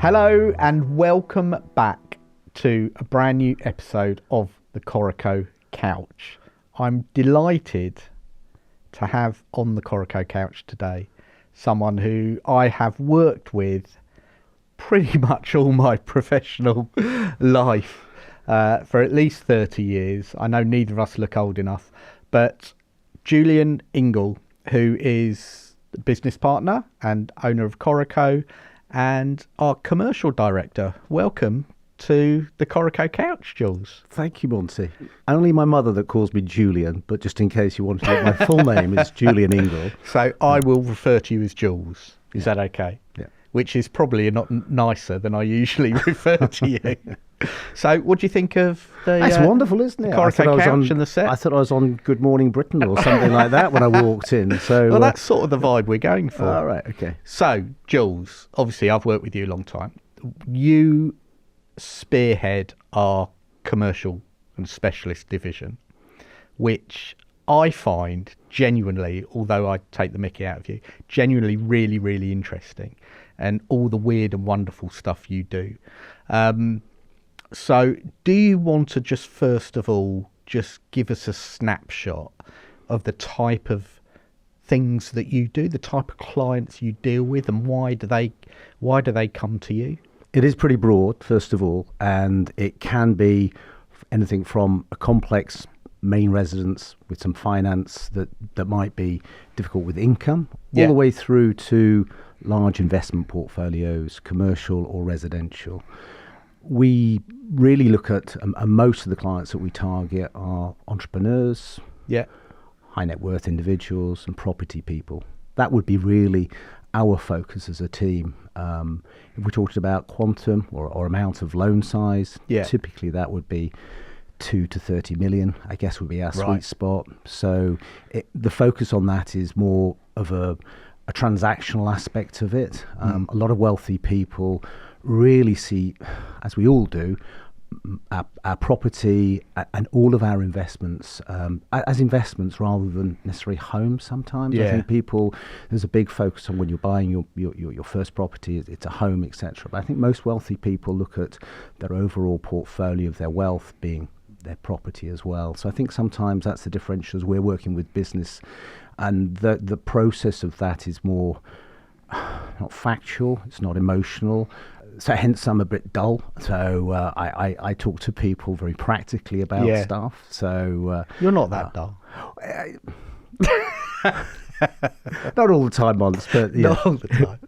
Hello and welcome back to a brand new episode of the Coreco Couch. I'm delighted to have on the Coreco Couch today someone who I have worked with pretty much all my professional life for at least 30 years. I know neither of us look old enough, but Julian Ingall, who is the business partner and owner of Coreco and our commercial director. Welcome to the Coreco Couch, Jules. Thank you, Monty. Only my mother that calls me Julian, but just in case you want to know, my full name is Julian Ingall. So I will refer to you as Jules. Is that okay? Yeah. Which is probably not nicer than I usually refer to you. So what do you think of the... That's wonderful, isn't it? Coreco Couch and the set? I thought I was on Good Morning Britain or something like that when I walked in. So, well, that's sort of the vibe we're going for. All right, okay. So, Jules, obviously I've worked with you a long time. You spearhead our commercial and specialist division, which I find genuinely, although I take the mickey out of you, genuinely really, really interesting, and all the weird and wonderful stuff you do. So do you want to just first of all just give us a snapshot of the type of things that you do, the type of clients you deal with, and why do they come to you? It is pretty broad, first of all, and it can be anything from a complex main residence with some finance that might be difficult with income, all the way through to large investment portfolios, commercial or residential. We really look at, most of the clients that we target are entrepreneurs, high net worth individuals and property people. That would be really our focus as a team. If we talked about quantum or amount of loan size, typically that would be 2 to 30 million, I guess, would be our sweet spot. So the focus on that is more of a transactional aspect of it. A lot of wealthy people really see, as we all do, our property and all of our investments as investments rather than necessarily homes sometimes. I think there's a big focus on when you're buying your first property, it's a home, etc. But I think most wealthy people look at their overall portfolio of their wealth being their property as well. So I think sometimes that's the differential as we're working with business, and the process of that is more not factual, it's not emotional. So hence I'm a bit dull. So I talk to people very practically about stuff. So you're not that dull. Not all the time, Mons, but not all the time.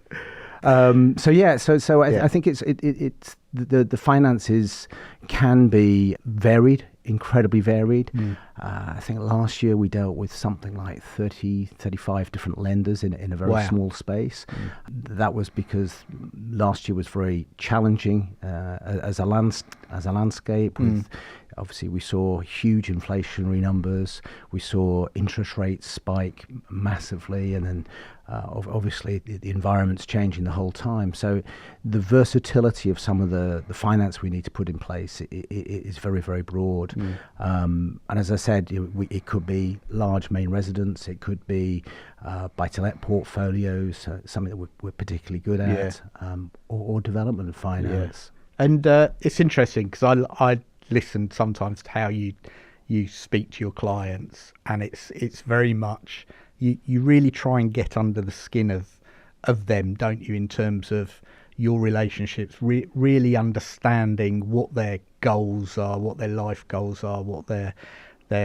I think it's the finances can be varied, incredibly varied. I think last year we dealt with something like 35 different lenders in a very small space. That was because last year was very challenging as a landscape. Obviously, we saw huge inflationary numbers. We saw interest rates spike massively, and then obviously the environment's changing the whole time. So the versatility of some of the finance we need to put in place is very, very broad. And as I said, it could be large main residence, it could be buy-to-let portfolios, something that we're particularly good at, or development finance. And it's interesting because I listen sometimes to how you speak to your clients, and it's very much you really try and get under the skin of them, don't you, in terms of your relationships, really understanding what their goals are, what their life goals are, what their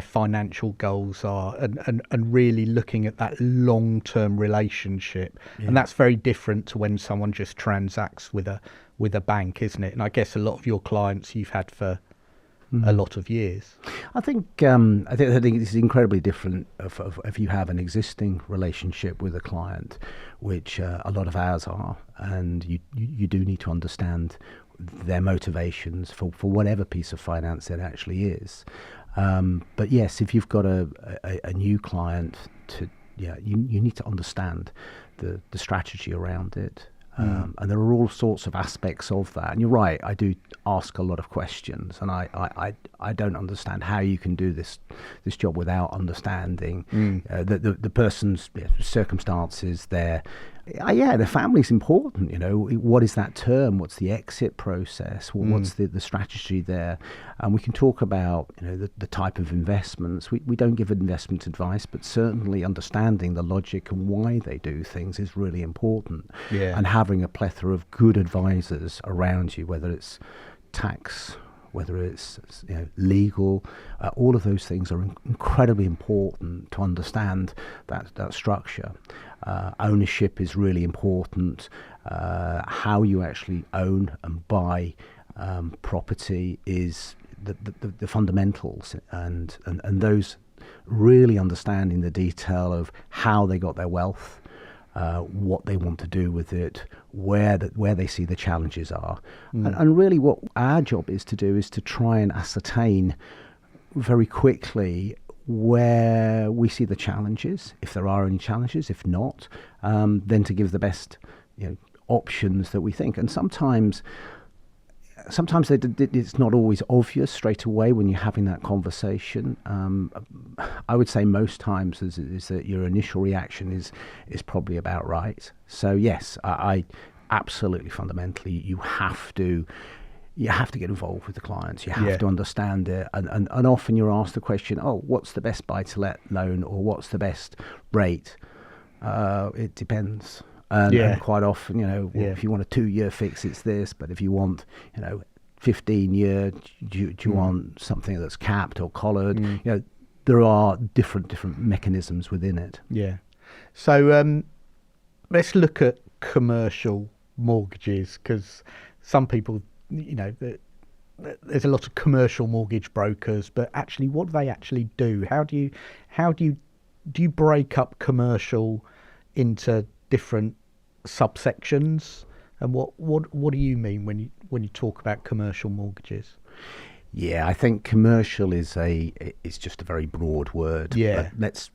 financial goals are, and really looking at that long-term relationship. And that's very different to when someone just transacts with a bank, isn't it? And I guess a lot of your clients you've had for a lot of years. I think this is incredibly different if you have an existing relationship with a client, which a lot of ours are, and you do need to understand their motivations for whatever piece of finance it actually is. But yes, if you've got a new client, you need to understand the strategy around it. And there are all sorts of aspects of that. And you're right, I do ask a lot of questions, and I don't understand how you can do this job without understanding the person's circumstances, their Yeah, the family's important. What is that term? What's the exit process? What's the strategy there? And we can talk about the type of investments. We don't give investment advice, but certainly understanding the logic and why they do things is really important. Yeah. And having a plethora of good advisors around you, whether it's tax, whether it's legal, all of those things are incredibly important to understand that structure. Ownership is really important. How you actually own and buy property is the fundamentals, and those really understanding the detail of how they got their wealth, what they want to do with it, where they see the challenges are. And really what our job is to do is to try and ascertain very quickly where we see the challenges, if there are any challenges. If not, then to give the best options that we think. And sometimes it's not always obvious straight away when you're having that conversation. I would say most times is that your initial reaction is probably about right. So yes, I absolutely fundamentally you have to get involved with the clients. You have to understand it, and often you're asked the question, what's the best buy-to-let loan, or what's the best rate? It depends. And quite often, if you want a 2-year fix, it's this. But if you want, 15-year, do you want something that's capped or collared? There are different mechanisms within it. Yeah. So let's look at commercial mortgages, because some people, there's a lot of commercial mortgage brokers, but actually, what do they actually do? How do you break up commercial into different subsections, and what do you mean when you talk about commercial mortgages? Yeah, I think commercial is just a very broad word. Yeah. But let's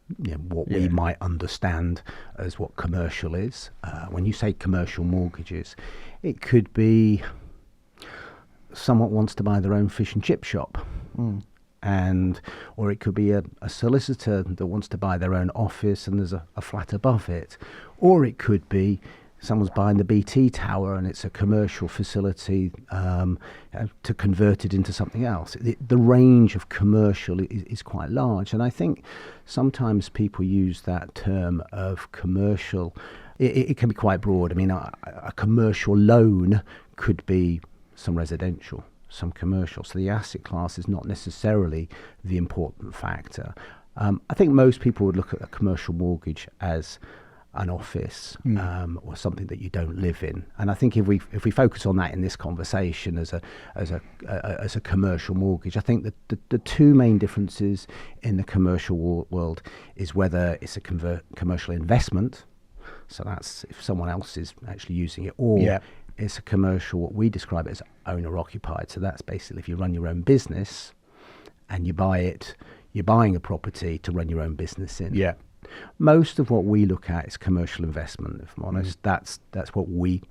what we might understand as what commercial is. When you say commercial mortgages, it could be someone wants to buy their own fish and chip shop. Or it could be a solicitor that wants to buy their own office and there's a flat above it. Or it could be someone's buying the BT tower and it's a commercial facility to convert it into something else. The range of commercial is quite large. And I think sometimes people use that term of commercial. It can be quite broad. I mean, a commercial loan could be some residential, some commercial. So the asset class is not necessarily the important factor. I think most people would look at a commercial mortgage as an office or something that you don't live in. And I think if we focus on that in this conversation as a commercial mortgage, I think that the two main differences in the commercial world is whether it's a commercial investment. So that's if someone else is actually using it, or it's a commercial, what we describe as owner occupied. So that's basically if you run your own business and you buy it, you're buying a property to run your own business in. Yeah. Most of what we look at is commercial investment, if I'm honest. That's what we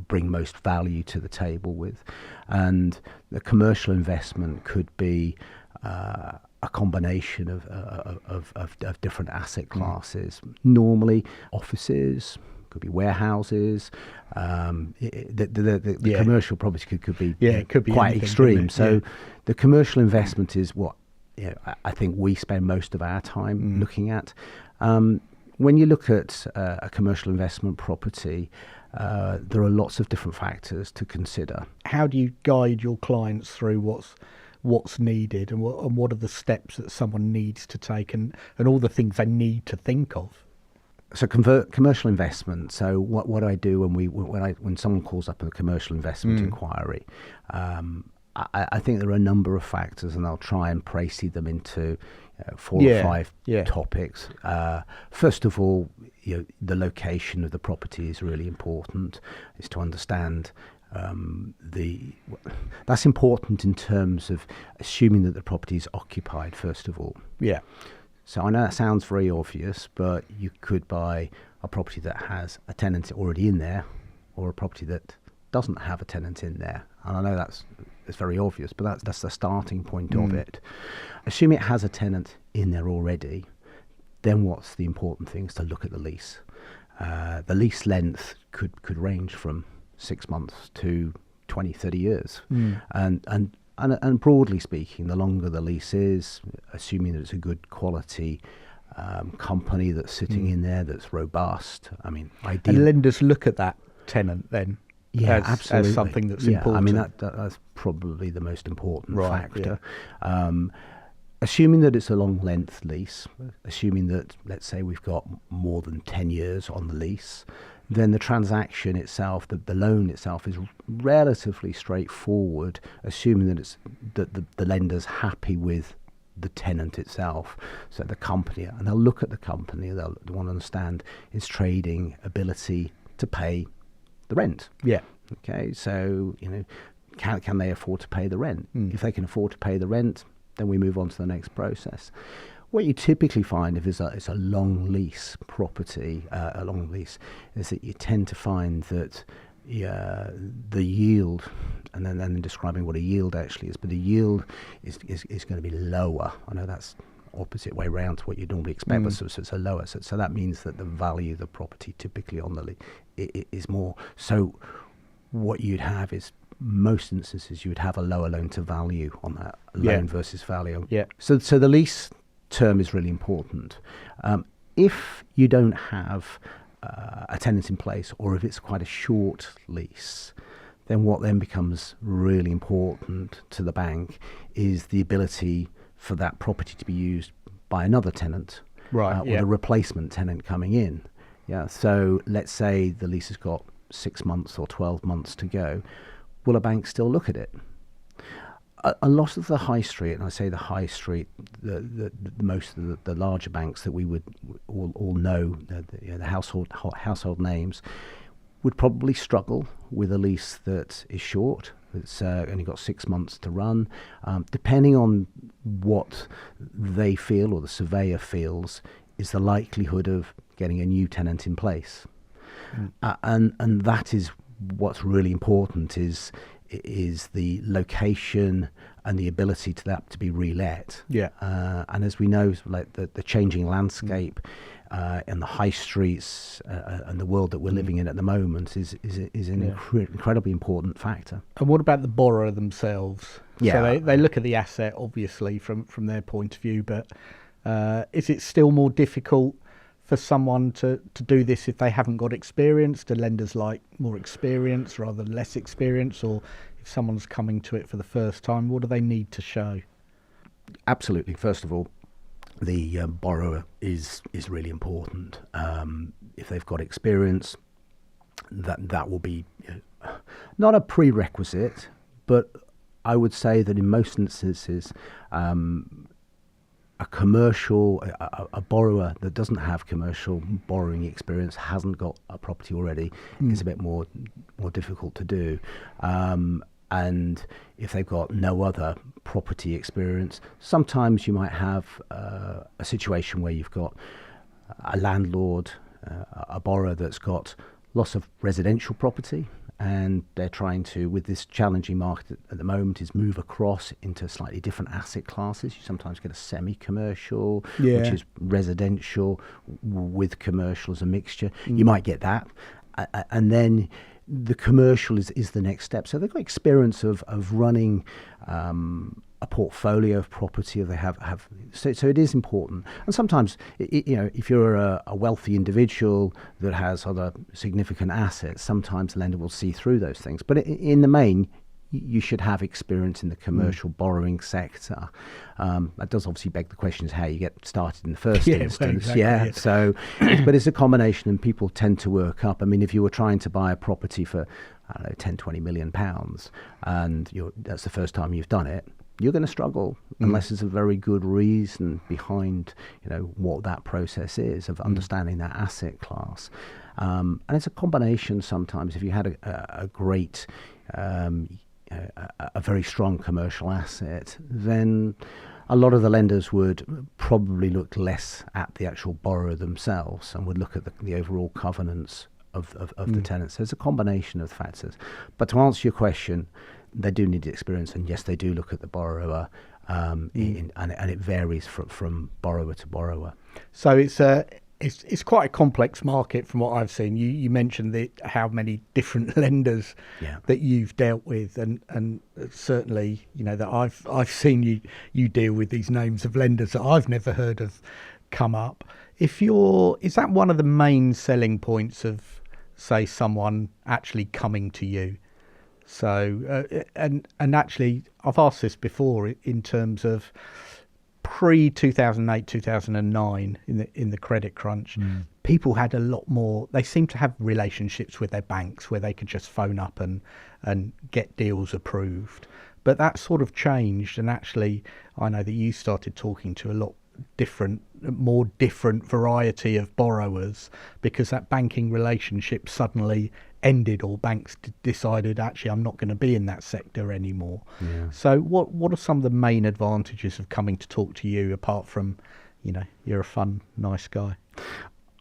bring most value to the table with. And the commercial investment could be a combination of different asset classes. Normally offices, could be warehouses. The commercial property could be quite anything, extreme. So the commercial investment is what I think we spend most of our time looking at. When you look at a commercial investment property, there are lots of different factors to consider. How do you guide your clients through what's needed, and what are the steps that someone needs to take, and all the things they need to think of? So commercial investment. So what do I do when someone calls up a commercial investment inquiry? I think there are a number of factors, and I'll try and précis them into 4 or 5 topics. First of all, the location of the property is really important. Is to understand that's important in terms of assuming that the property is occupied. First of all, So I know that sounds very obvious, but you could buy a property that has a tenant already in there, or a property that doesn't have a tenant in there. And I know it's very obvious, but that's the starting point of it. Assuming it has a tenant in there already, then what's the important thing is to look at the lease. The lease length could range from 6 months to 20, 30 years. And broadly speaking, the longer the lease is, assuming that it's a good quality company that's sitting in there that's robust. I mean, ideally, and lenders look at that tenant then. Yeah, as, absolutely. As something that's yeah, important. I mean, that's probably the most important Right, factor. Assuming that it's a long length lease, assuming that, let's say, we've got more than 10 years on the lease, then the transaction itself, the loan itself, is relatively straightforward, assuming that the lender's happy with the tenant itself. So the company, and they'll look at the company, they'll want to understand its trading ability to pay the rent. Yeah. Okay, so, can they afford to pay the rent? If they can afford to pay the rent, then we move on to the next process. What you typically find if it's a long lease property, a long lease, is that you tend to find that the yield, and then describing what a yield actually is, but the yield is going to be lower. I know that's opposite way round to what you'd normally expect, but so it's a lower. So that means that the value of the property typically on the lease is more. So what you'd have is, most instances, you would have a lower loan to value on that loan versus value. Yeah. So the lease term is really important. If you don't have a tenant in place, or if it's quite a short lease, then what then becomes really important to the bank is the ability for that property to be used by another tenant, Right. or the replacement tenant coming in. Yeah. So let's say the lease has got 6 months or 12 months to go. Will a bank still look at it? A lot of the high street, and I say the high street, the most of the larger banks that we would all know, the household names, would probably struggle with a lease that is short. It's only got 6 months to run. Depending on what they feel, or the surveyor feels, is the likelihood of getting a new tenant in place. And that is what's really important, is the location and the ability to that to be relet. Yeah. And as we know, like the changing landscape and the high streets and the world that we're living in at the moment is an incredibly important factor. And what about the borrower themselves? Yeah. So they look at the asset, obviously, from their point of view, but is it still more difficult for someone to do this if they haven't got experience? Do lenders like more experience rather than less experience? Or if someone's coming to it for the first time, what do they need to show? Absolutely. First of all, the borrower is really important. If they've got experience, that will be not a prerequisite, but I would say that in most instances, a borrower that doesn't have commercial borrowing experience, hasn't got a property already, is a bit more difficult to do. And if they've got no other property experience, sometimes you might have a situation where you've got a landlord, a borrower that's got lots of residential property, and they're trying to, with this challenging market at the moment, is move across into slightly different asset classes. You sometimes get a semi-commercial, which is residential with commercial as a mixture. You might get that. And then the commercial is the next step. So they've got experience of running a portfolio of property. They have so it is important. And sometimes, if you're a wealthy individual that has other significant assets, sometimes the lender will see through those things. But in the main, you should have experience in the commercial borrowing sector. That does obviously beg the question, is how you get started in the first instance. Well, exactly, So, but it's a combination, and people tend to work up. I mean, if you were trying to buy a property for, I don't know, 10, 20 million pounds, and that's the first time you've done it, you're going to struggle unless there's a very good reason behind, what that process is of understanding that asset class. And it's a combination sometimes. If you had a great, a very strong commercial asset, then a lot of the lenders would probably look less at the actual borrower themselves and would look at the overall covenants of the tenants. So it's a combination of factors. But to answer your question, they do need experience, and yes, they do look at the borrower, and it varies from borrower to borrower. So it's It's quite a complex market from what I've seen. You mentioned how many different lenders that you've dealt with, and certainly that I've seen you deal with these names of lenders that I've never heard of come up. Is that one of the main selling points of, say, someone actually coming to you? So and actually, I've asked this before in terms of pre 2008 2009 in the credit crunch. People had a lot more. They seemed to have relationships with their banks where they could just phone up and get deals approved, but that sort of changed. And actually, I know that you started talking to a lot more different variety of borrowers because that banking relationship suddenly ended, or banks decided, actually, I'm not going to be in that sector anymore. So what are some of the main advantages of coming to talk to you, apart from you're a fun, nice guy?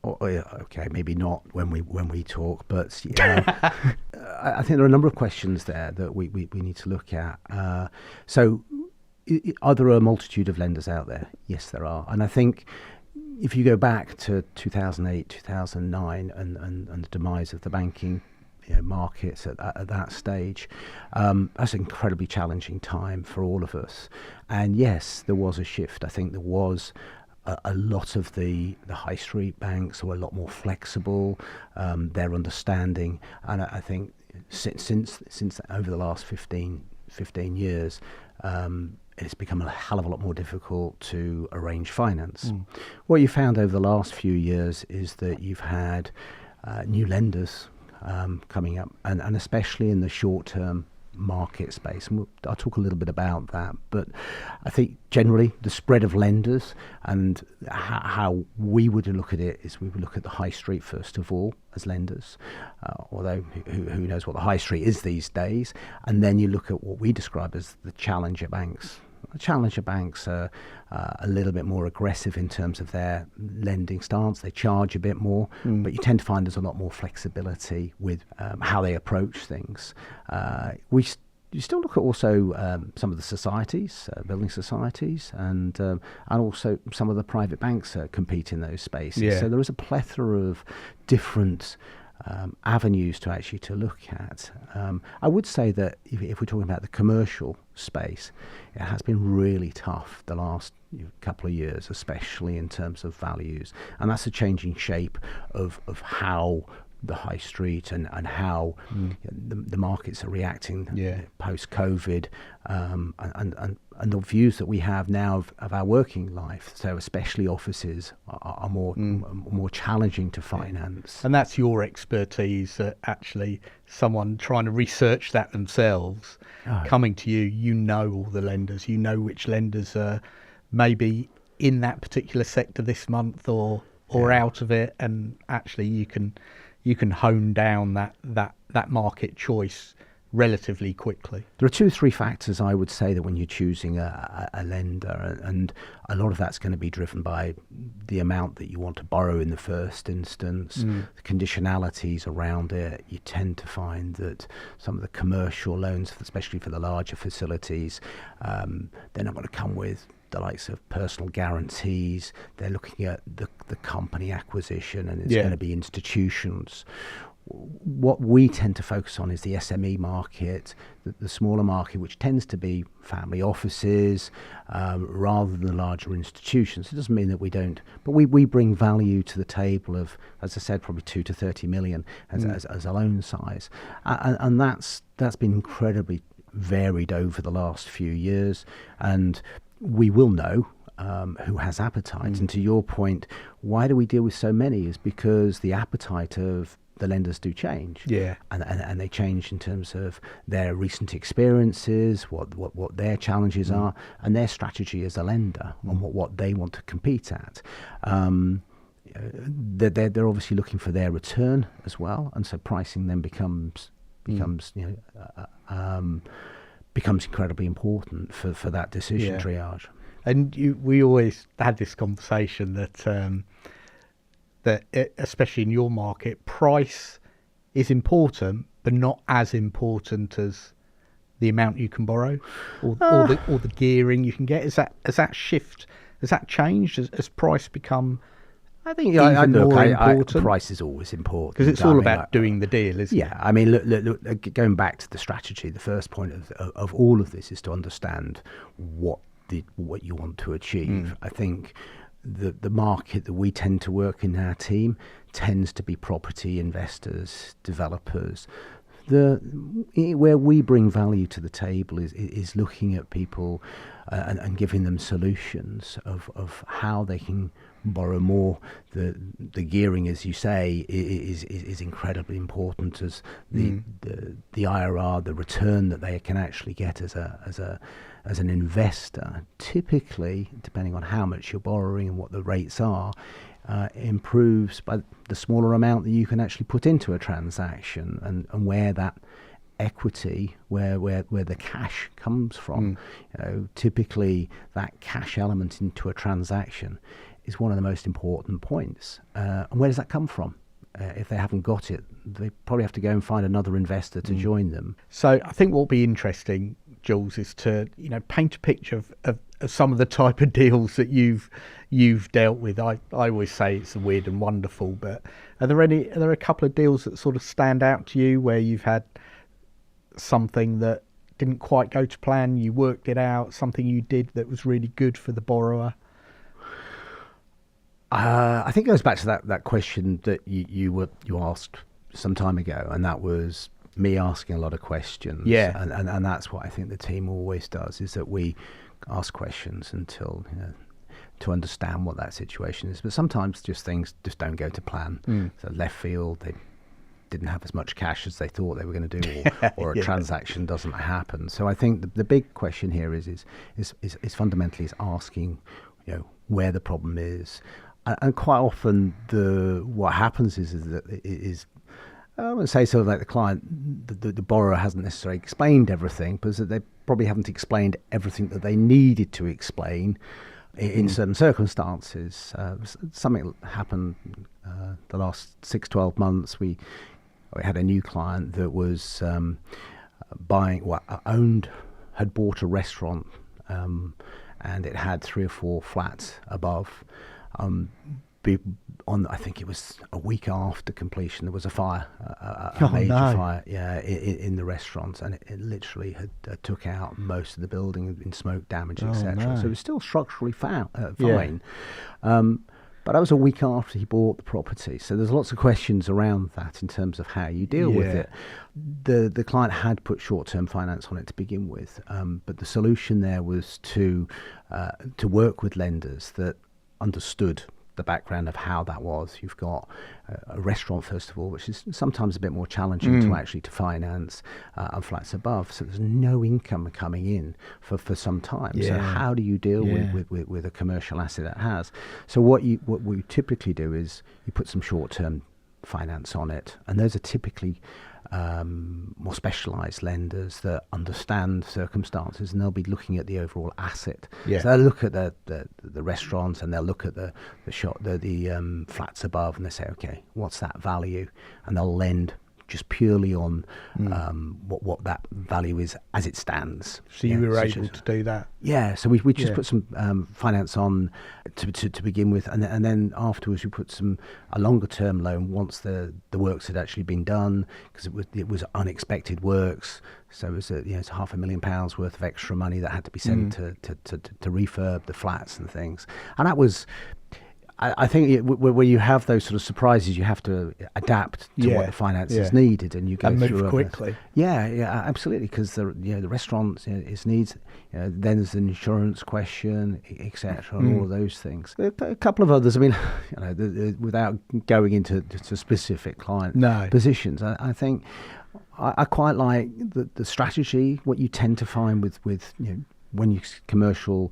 Okay, maybe not when we talk, but I think there are a number of questions there that we need to look at. So are there a multitude of lenders out there? Yes, there are. And I think if you go back to 2008, 2009 and the demise of the banking markets at that stage, that's an incredibly challenging time for all of us. And yes, there was a shift. I think there was a lot of the high street banks were a lot more flexible, their understanding. And I think since over the last 15 years, it's become a hell of a lot more difficult to arrange finance. What you found over the last few years is that you've had new lenders coming up, and especially in the short-term market space. And I'll talk a little bit about that. But I think generally the spread of lenders and how we would look at it is we would look at the high street first of all as lenders, although who knows what the high street is these days. And then you look at what we describe as the challenger banks. Challenger banks are a little bit more aggressive in terms of their lending stance. They charge a bit more, but you tend to find there's a lot more flexibility with how they approach things. You still look at also some of the societies, building societies, and also some of the private banks compete in those spaces. Yeah. So there is a plethora of different avenues to look at. I would say that if we're talking about the commercial space, it has been really tough the last couple of years, especially in terms of values, and that's a changing shape of how the high street and how the markets are reacting post-COVID, and the views that we have now of our working life. So especially offices are more challenging to finance. And that's your expertise, actually someone trying to research that themselves, coming to you, all the lenders, which lenders are maybe in that particular sector this month or out of it, and actually you can hone down that market choice relatively quickly. There are 2-3 factors I would say that when you're choosing a lender, and a lot of that's going to be driven by the amount that you want to borrow in the first instance, the conditionalities around it. You tend to find that some of the commercial loans, especially for the larger facilities, they're not going to come with the likes of personal guarantees. They're looking at the company acquisition, and it's going to be institutions. What we tend to focus on is the SME market, the smaller market, which tends to be family offices rather than the larger institutions. It doesn't mean that we don't, but we bring value to the table of, as I said, probably 2 to 30 million as a loan size, and that's been incredibly varied over the last few years, and we will know who has appetite. And to your point, why do we deal with so many? Is because the appetite of the lenders do change, and they change in terms of their recent experiences, what their challenges are, and their strategy as a lender on what they want to compete at. They're obviously looking for their return as well, and so pricing then becomes incredibly important for that decision triage. And we always had this conversation that especially in your market, price is important, but not as important as the amount you can borrow or the gearing you can get. Has that changed? Has price become I think even more important? Price is always important. Because it's all about doing the deal, isn't it? Yeah, I mean, look, going back to the strategy, the first point of all of this is to understand what you want to achieve. I think the market that we tend to work in our team tends to be property investors, developers. Where we bring value to the table is looking at people and giving them solutions of how they can borrow more. The gearing, as you say, is incredibly important, as the IRR, the return that they can actually get as an investor. Typically, depending on how much you're borrowing and what the rates are, improves by the smaller amount that you can actually put into a transaction, and where that equity, where the cash comes from. Typically that cash element into a transaction is one of the most important points. And where does that come from? If they haven't got it, they probably have to go and find another investor to join them. So I think what will be interesting, Jules, is to paint a picture of some of the type of deals that you've dealt with. I always say it's weird and wonderful, but are there a couple of deals that sort of stand out to you where you've had something that didn't quite go to plan, you worked it out, something you did that was really good for the borrower? I think it goes back to that question that you asked some time ago, and that was me asking a lot of questions. Yeah. And that's what I think the team always does, is that we ask questions until, to understand what that situation is. But sometimes things just don't go to plan. So left field, they didn't have as much cash as they thought they were going to do, or a transaction doesn't happen. So I think the big question here is fundamentally is asking, where the problem is. And quite often what happens is that I wouldn't say sort of like the client, the borrower hasn't necessarily explained everything, but that they probably haven't explained everything that they needed to explain in certain circumstances. Something happened the last 6-12 months. We had a new client that was had bought a restaurant, and it had 3 or 4 flats above. I think it was a week after completion, there was a fire, a major fire, in the restaurant, and it literally had took out most of the building in smoke damage, etc. So it was still structurally fine. But that was a week after he bought the property. So there's lots of questions around that in terms of how you deal with it. The client had put short-term finance on it to begin with, but the solution there was to work with lenders that understood the background of how that was. You've got a restaurant, first of all, which is sometimes a bit more challenging to finance, and flats above. So there's no income coming in for some time. So how do you deal with a commercial asset that has? So what we typically do is you put some short-term finance on it, and those are typically more specialised lenders that understand circumstances, and they'll be looking at the overall asset. So they'll look at the restaurants, and they'll look at the flats above, and they say, okay, what's that value? And they'll lend just purely on what that value is as it stands. So you were able to do that? Yeah, so we just put some finance on to begin with, and then afterwards we put a longer term loan once the works had actually been done, because it was unexpected works. So it was it's £500,000 worth of extra money that had to be sent to refurb the flats and things, and that was. I think where you have those sort of surprises, you have to adapt to what the finance is needed, and you go through move quickly. Yeah, absolutely, because the restaurant is needs. Then there's an insurance question, etc., and all of those things. A couple of others. I mean, without going into specific client positions, I think I quite like the strategy. What you tend to find with when you commercial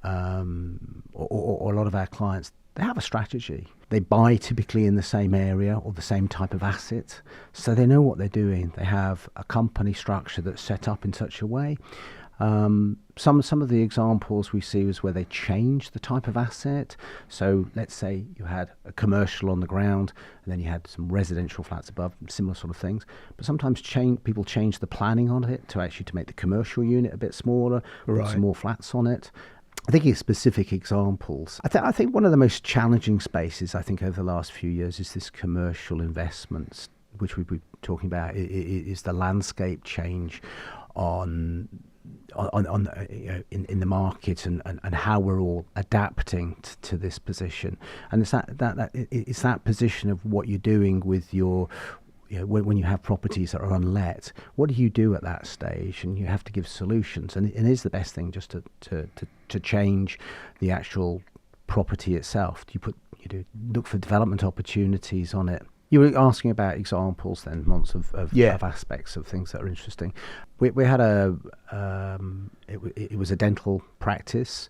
or a lot of our clients. They have a strategy. They buy typically in the same area or the same type of asset, so they know what they're doing. They have a company structure that's set up in such a way. Some of the examples we see is where they change the type of asset. So let's say you had a commercial on the ground, and then you had some residential flats above, similar sort of things. But sometimes people change the planning on it to make the commercial unit a bit smaller, put some more flats on it. thinking of specific examples, I think one of the most challenging spaces, I think, over the last few years is this commercial investments, which we've been talking about, is the landscape change in the market and how we're all adapting to this position. And it's that position of what you're doing with your, when you have properties that are unlet, what do you do at that stage? And you have to give solutions. And it is the best thing just to change the actual property itself. You look for development opportunities on it. You were asking about examples then, Mons, of aspects of things that are interesting. We had it was a dental practice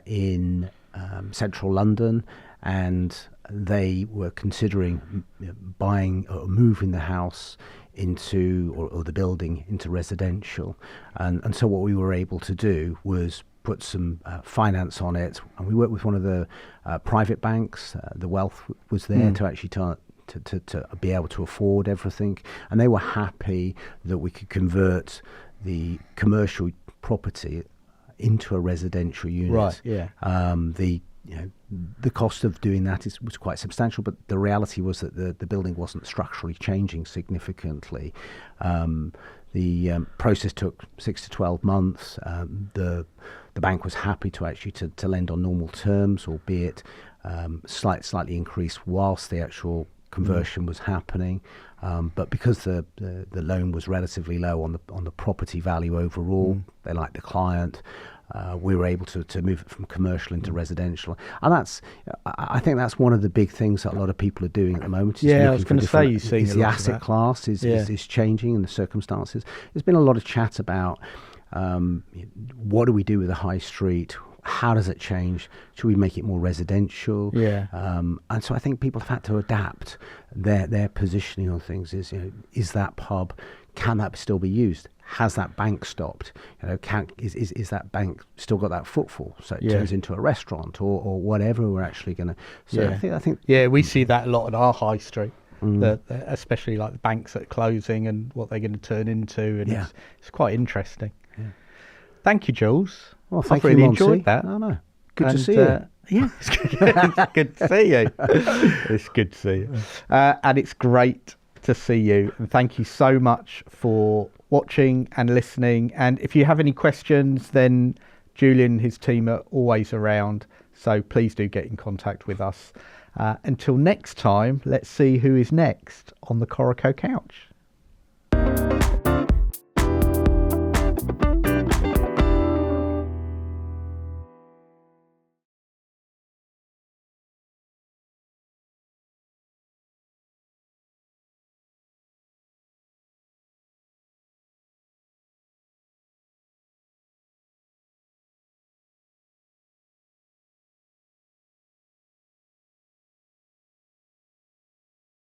in central London, and they were considering buying or moving the house into, or the building into residential. And so what we were able to do was put some finance on it, and we worked with one of the private banks. The wealth was there to actually to be able to afford everything, and they were happy that we could convert the commercial property into a residential unit. Right. Yeah. The cost of doing that was quite substantial, but the reality was that the building wasn't structurally changing significantly. The process took 6 to 12 months. The bank was happy to actually to lend on normal terms, albeit slightly increased whilst the actual conversion was happening. But because the loan was relatively low on the property value overall, they liked the client. We were able to move it from commercial into residential, and I think that's one of the big things that a lot of people are doing at the moment. I was going to say, you're seeing the asset class is changing, and the circumstances. There's been a lot of chat about what do we do with the high street? How does it change? Should we make it more residential? Yeah. And so I think people have had to adapt their positioning on things. Is that pub, can that still be used? Has that bank stopped? Is that bank still got that footfall? So it turns into a restaurant or whatever we're actually going to. So I think. Yeah, we see that a lot at our high street. Especially like the banks that are closing and what they're going to turn into, and it's quite interesting. Yeah. Thank you, Jules. Well, I've really you, enjoyed that. Oh, no. Good to see you. Yeah, it's good to see you. It's good to see you. And it's great to see you. And thank you so much for watching and listening. And if you have any questions, then Julian and his team are always around. So please do get in contact with us. Until next time, let's see who is next on the Coreco Couch.